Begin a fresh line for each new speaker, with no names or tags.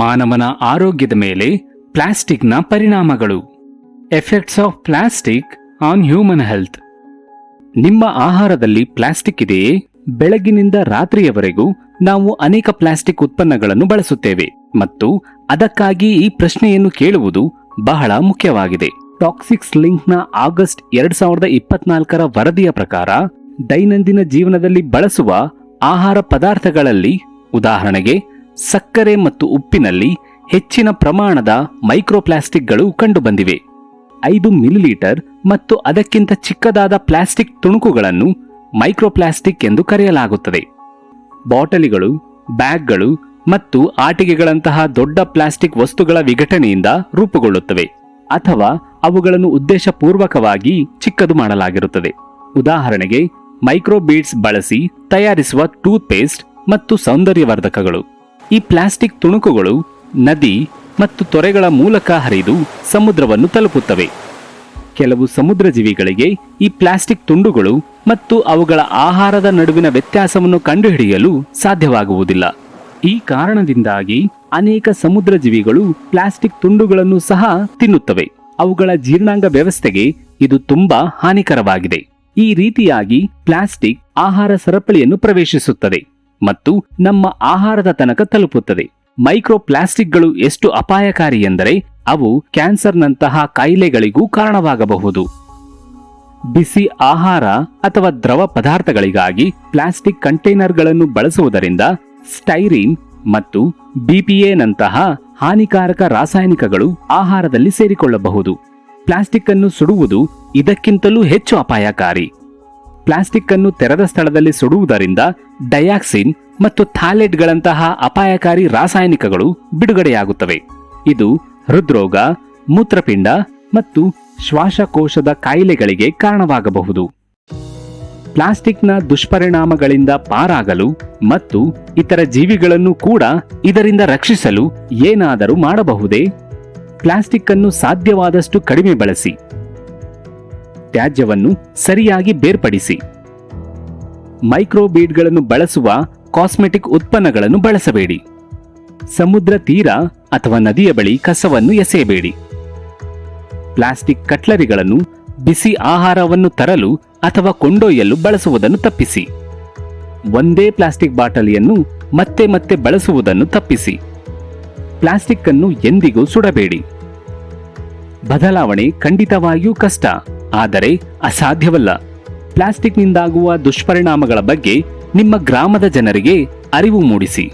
ಮಾನವನ ಆರೋಗ್ಯದ ಮೇಲೆ ಪ್ಲಾಸ್ಟಿಕ್ನ ಪರಿಣಾಮಗಳು. Effects of plastic on human health. ನಿಮ್ಮ ಆಹಾರದಲ್ಲಿ ಪ್ಲಾಸ್ಟಿಕ್ ಇದೆಯೇ? ಬೆಳಗಿನಿಂದ ರಾತ್ರಿಯವರೆಗೂ ನಾವು ಅನೇಕ ಪ್ಲಾಸ್ಟಿಕ್ ಉತ್ಪನ್ನಗಳನ್ನು ಬಳಸುತ್ತೇವೆ ಮತ್ತು ಅದಕ್ಕಾಗಿ ಈ ಪ್ರಶ್ನೆಯನ್ನು ಕೇಳುವುದು ಬಹಳ ಮುಖ್ಯವಾಗಿದೆ. ಟಾಕ್ಸಿಕ್ಸ್ ಲಿಂಕ್ನ ಆಗಸ್ಟ್ 2024ರ ವರದಿಯ ಪ್ರಕಾರ ದೈನಂದಿನ ಜೀವನದಲ್ಲಿ ಬಳಸುವ ಆಹಾರ ಪದಾರ್ಥಗಳಲ್ಲಿ, ಉದಾಹರಣೆಗೆ ಸಕ್ಕರೆ ಮತ್ತು ಉಪ್ಪಿನಲ್ಲಿ ಹೆಚ್ಚಿನ ಪ್ರಮಾಣದ ಮೈಕ್ರೋಪ್ಲಾಸ್ಟಿಕ್ಗಳು ಕಂಡುಬಂದಿವೆ. 5 ಮಿಲಿಲೀಟರ್ ಮತ್ತು ಅದಕ್ಕಿಂತ ಚಿಕ್ಕದಾದ ಪ್ಲಾಸ್ಟಿಕ್ ತುಣುಕುಗಳನ್ನು ಮೈಕ್ರೋಪ್ಲಾಸ್ಟಿಕ್ ಎಂದು ಕರೆಯಲಾಗುತ್ತದೆ. ಬಾಟಲಿಗಳು, ಬ್ಯಾಗ್ಗಳು ಮತ್ತು ಆಟಿಕೆಗಳಂತಹ ದೊಡ್ಡ ಪ್ಲಾಸ್ಟಿಕ್ ವಸ್ತುಗಳ ವಿಘಟನೆಯಿಂದ ರೂಪುಗೊಳ್ಳುತ್ತವೆ ಅಥವಾ ಅವುಗಳನ್ನು ಉದ್ದೇಶಪೂರ್ವಕವಾಗಿ ಚಿಕ್ಕದು ಮಾಡಲಾಗಿರುತ್ತದೆ. ಉದಾಹರಣೆಗೆ ಮೈಕ್ರೋ ಬೀಡ್ಸ್ ಬಳಸಿ ತಯಾರಿಸುವ ಟೂತ್ ಪೇಸ್ಟ್ ಮತ್ತು ಸೌಂದರ್ಯವರ್ಧಕಗಳು. ಈ ಪ್ಲಾಸ್ಟಿಕ್ ತುಣುಕುಗಳು ನದಿ ಮತ್ತು ತೊರೆಗಳ ಮೂಲಕ ಹರಿದು ಸಮುದ್ರವನ್ನು ತಲುಪುತ್ತವೆ. ಕೆಲವು ಸಮುದ್ರ ಜೀವಿಗಳಿಗೆ ಈ ಪ್ಲಾಸ್ಟಿಕ್ ತುಂಡುಗಳು ಮತ್ತು ಅವುಗಳ ಆಹಾರದ ನಡುವಿನ ವ್ಯತ್ಯಾಸವನ್ನು ಕಂಡುಹಿಡಿಯಲು ಸಾಧ್ಯವಾಗುವುದಿಲ್ಲ. ಈ ಕಾರಣದಿಂದಾಗಿ ಅನೇಕ ಸಮುದ್ರ ಜೀವಿಗಳು ಪ್ಲಾಸ್ಟಿಕ್ ತುಂಡುಗಳನ್ನು ಸಹ ತಿನ್ನುತ್ತವೆ. ಅವುಗಳ ಜೀರ್ಣಾಂಗ ವ್ಯವಸ್ಥೆಗೆ ಇದು ತುಂಬಾ ಹಾನಿಕರವಾಗಿದೆ. ಈ ರೀತಿಯಾಗಿ ಪ್ಲಾಸ್ಟಿಕ್ ಆಹಾರ ಸರಪಳಿಯನ್ನು ಪ್ರವೇಶಿಸುತ್ತದೆ ಮತ್ತು ನಮ್ಮ ಆಹಾರದ ತನಕ ತಲುಪುತ್ತದೆ. ಮೈಕ್ರೋ ಪ್ಲಾಸ್ಟಿಕ್ಗಳು ಎಷ್ಟು ಅಪಾಯಕಾರಿ ಎಂದರೆ ಅವು ಕ್ಯಾನ್ಸರ್ನಂತಹ ಕಾಯಿಲೆಗಳಿಗೂ ಕಾರಣವಾಗಬಹುದು. ಬಿಸಿ ಆಹಾರ ಅಥವಾ ದ್ರವ ಪದಾರ್ಥಗಳಿಗಾಗಿ ಪ್ಲಾಸ್ಟಿಕ್ ಕಂಟೈನರ್ಗಳನ್ನು ಬಳಸುವುದರಿಂದ ಸ್ಟೈರೀನ್ ಮತ್ತು ಬಿಪಿಎನಂತಹ ಹಾನಿಕಾರಕ ರಾಸಾಯನಿಕಗಳು ಆಹಾರದಲ್ಲಿ ಸೇರಿಕೊಳ್ಳಬಹುದು. ಪ್ಲಾಸ್ಟಿಕ್ ಅನ್ನು ಸುಡುವುದು ಇದಕ್ಕಿಂತಲೂ ಹೆಚ್ಚು ಅಪಾಯಕಾರಿ. ಪ್ಲಾಸ್ಟಿಕ್ ಅನ್ನು ತೆರೆದ ಸ್ಥಳದಲ್ಲಿ ಸುಡುವುದರಿಂದ ಡಯಾಕ್ಸಿನ್ ಮತ್ತು ಥಾಲೆಟ್ಗಳಂತಹ ಅಪಾಯಕಾರಿ ರಾಸಾಯನಿಕಗಳು ಬಿಡುಗಡೆಯಾಗುತ್ತವೆ. ಇದು ಹೃದ್ರೋಗ, ಮೂತ್ರಪಿಂಡ ಮತ್ತು ಶ್ವಾಸಕೋಶದ ಕಾಯಿಲೆಗಳಿಗೆ ಕಾರಣವಾಗಬಹುದು. ಪ್ಲಾಸ್ಟಿಕ್ನ ದುಷ್ಪರಿಣಾಮಗಳಿಂದ ಪಾರಾಗಲು ಮತ್ತು ಇತರ ಜೀವಿಗಳನ್ನು ಕೂಡ ಇದರಿಂದ ರಕ್ಷಿಸಲು ಏನಾದರೂ ಮಾಡಬಹುದೇ? ಪ್ಲಾಸ್ಟಿಕ್ ಅನ್ನು ಸಾಧ್ಯವಾದಷ್ಟು ಕಡಿಮೆ ಬಳಸಿ. ತ್ಯಾಜ್ಯವನ್ನು ಸರಿಯಾಗಿ ಬೇರ್ಪಡಿಸಿ. ಮೈಕ್ರೋಬೀಡ್ಗಳನ್ನು ಬಳಸುವ ಕಾಸ್ಮೆಟಿಕ್ ಉತ್ಪನ್ನಗಳನ್ನು ಬಳಸಬೇಡಿ. ಸಮುದ್ರ ತೀರ ಅಥವಾ ನದಿಯ ಬಳಿ ಕಸವನ್ನು ಎಸೆಯಬೇಡಿ. ಪ್ಲಾಸ್ಟಿಕ್ ಕಟ್ಲರಿಗಳನ್ನು ಬಿಸಿ ಆಹಾರವನ್ನು ತರಲು ಅಥವಾ ಕೊಂಡೊಯ್ಯಲು ಬಳಸುವುದನ್ನು ತಪ್ಪಿಸಿ. ಒಂದೇ ಪ್ಲಾಸ್ಟಿಕ್ ಬಾಟಲಿಯನ್ನು ಮತ್ತೆ ಮತ್ತೆ ಬಳಸುವುದನ್ನು ತಪ್ಪಿಸಿ. ಪ್ಲಾಸ್ಟಿಕ್ ಅನ್ನು ಎಂದಿಗೂ ಸುಡಬೇಡಿ. ಬದಲಾವಣೆ ಖಂಡಿತವಾಗಿಯೂ ಕಷ್ಟ, ಆದರೆ ಅಸಾಧ್ಯವಲ್ಲ. ಪ್ಲಾಸ್ಟಿಕ್ನಿಂದಾಗುವ ದುಷ್ಪರಿಣಾಮಗಳ ಬಗ್ಗೆ ನಿಮ್ಮ ಗ್ರಾಮದ ಜನರಿಗೆ ಅರಿವು ಮೂಡಿಸಿ.